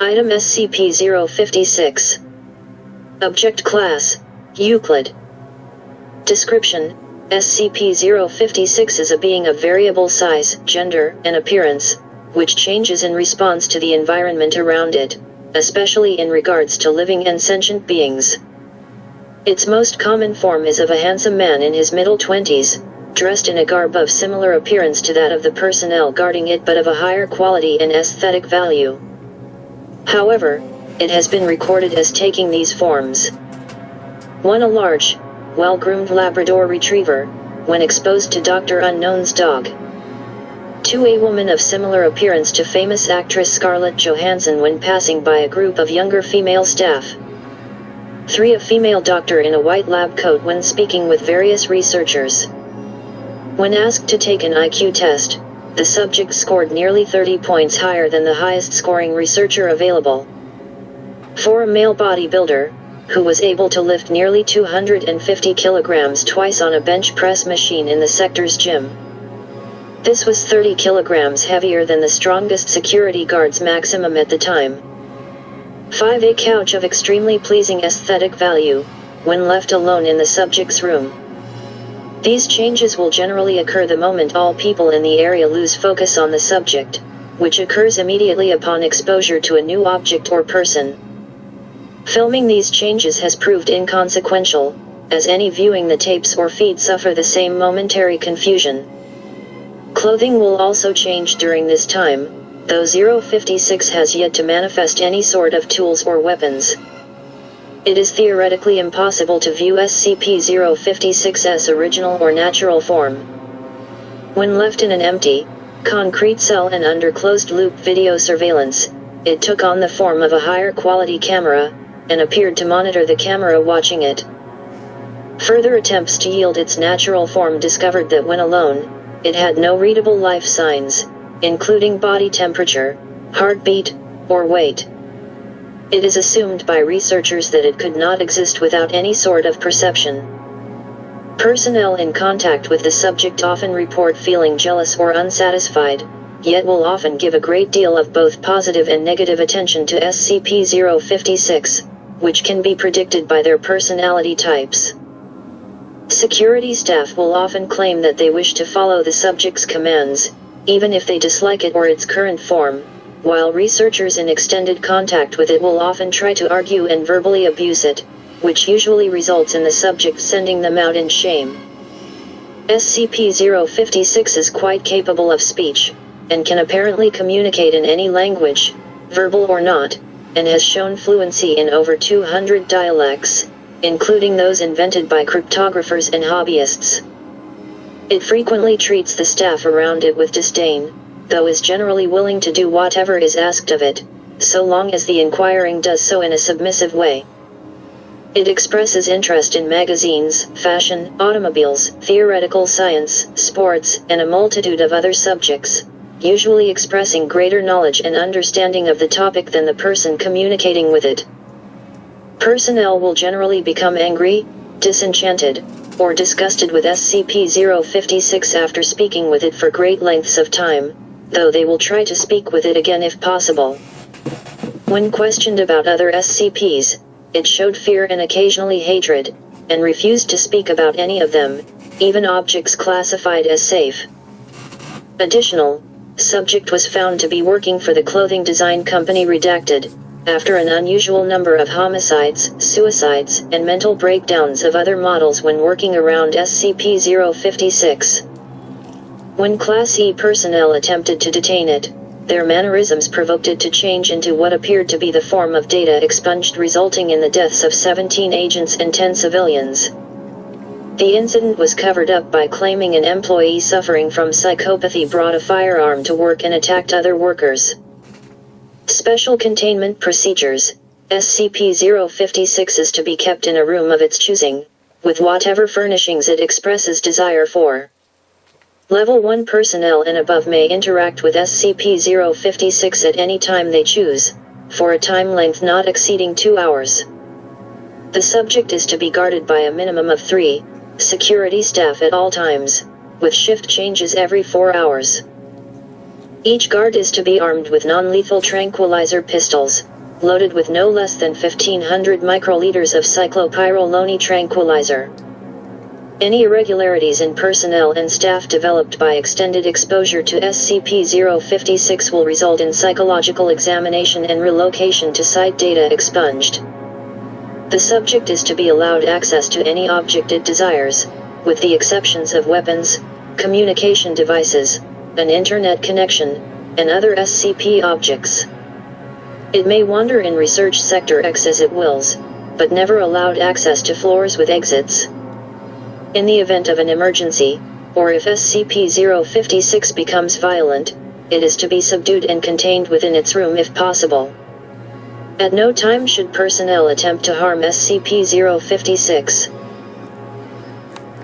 Item SCP-056. Object Class: Euclid. Description: SCP-056 is a being of variable size, gender, and appearance, which changes in response to the environment around it, especially in regards to living and sentient beings. Its most common form is of a handsome man in his middle 20s, dressed in a garb of similar appearance to that of the personnel guarding it but of a higher quality and aesthetic value. However, it has been recorded as taking these forms. 1. A large, well-groomed Labrador Retriever, when exposed to Dr. Unknown's dog. 2. A woman of similar appearance to famous actress Scarlett Johansson when passing by a group of younger female staff. 3. A female doctor in a white lab coat when speaking with various researchers. When asked to take an IQ test, the subject scored nearly 30 points higher than the highest scoring researcher available. 4. A male bodybuilder, who was able to lift nearly 250 kilograms twice on a bench press machine in the sector's gym. This was 30 kilograms heavier than the strongest security guard's maximum at the time. 5. A couch of extremely pleasing aesthetic value, when left alone in the subject's room. These changes will generally occur the moment all people in the area lose focus on the subject, which occurs immediately upon exposure to a new object or person. Filming these changes has proved inconsequential, as any viewing the tapes or feed suffer the same momentary confusion. Clothing will also change during this time, though 056 has yet to manifest any sort of tools or weapons. It is theoretically impossible to view SCP-056's original or natural form. When left in an empty, concrete cell and under closed-loop video surveillance, it took on the form of a higher quality camera, and appeared to monitor the camera watching it. Further attempts to yield its natural form discovered that when alone, it had no readable life signs, including body temperature, heartbeat, or weight. It is assumed by researchers that it could not exist without any sort of perception. Personnel in contact with the subject often report feeling jealous or unsatisfied, yet will often give a great deal of both positive and negative attention to SCP-056, which can be predicted by their personality types. Security staff will often claim that they wish to follow the subject's commands, even if they dislike it or its current form, while researchers in extended contact with it will often try to argue and verbally abuse it, which usually results in the subject sending them out in shame. SCP-056 is quite capable of speech, and can apparently communicate in any language, verbal or not, and has shown fluency in over 200 dialects, including those invented by cryptographers and hobbyists. It frequently treats the staff around it with disdain, though is generally willing to do whatever is asked of it, so long as the inquiring does so in a submissive way. It expresses interest in magazines, fashion, automobiles, theoretical science, sports, and a multitude of other subjects, usually expressing greater knowledge and understanding of the topic than the person communicating with it. Personnel will generally become angry, disenchanted, or disgusted with SCP-056 after speaking with it for great lengths of time, though they will try to speak with it again if possible. When questioned about other SCPs, it showed fear and occasionally hatred, and refused to speak about any of them, even objects classified as safe. Additional, subject was found to be working for the clothing design company Redacted, after an unusual number of homicides, suicides, and mental breakdowns of other models when working around SCP-056. When Class E personnel attempted to detain it, their mannerisms provoked it to change into what appeared to be the form of data expunged, resulting in the deaths of 17 agents and 10 civilians. The incident was covered up by claiming an employee suffering from psychopathy brought a firearm to work and attacked other workers. Special containment procedures: SCP-056 is to be kept in a room of its choosing, with whatever furnishings it expresses desire for. Level 1 personnel and above may interact with SCP-056 at any time they choose, for a time length not exceeding 2 hours. The subject is to be guarded by a minimum of 3 security staff at all times, with shift changes every 4 hours. Each guard is to be armed with non-lethal tranquilizer pistols, loaded with no less than 1,500 microliters of cyclopyrrolone tranquilizer. Any irregularities in personnel and staff developed by extended exposure to SCP-056 will result in psychological examination and relocation to site data expunged. The subject is to be allowed access to any object it desires, with the exceptions of weapons, communication devices, an internet connection, and other SCP objects. It may wander in Research Sector X as it wills, but never allowed access to floors with exits. In the event of an emergency, or if SCP-056 becomes violent, it is to be subdued and contained within its room if possible. At no time should personnel attempt to harm SCP-056.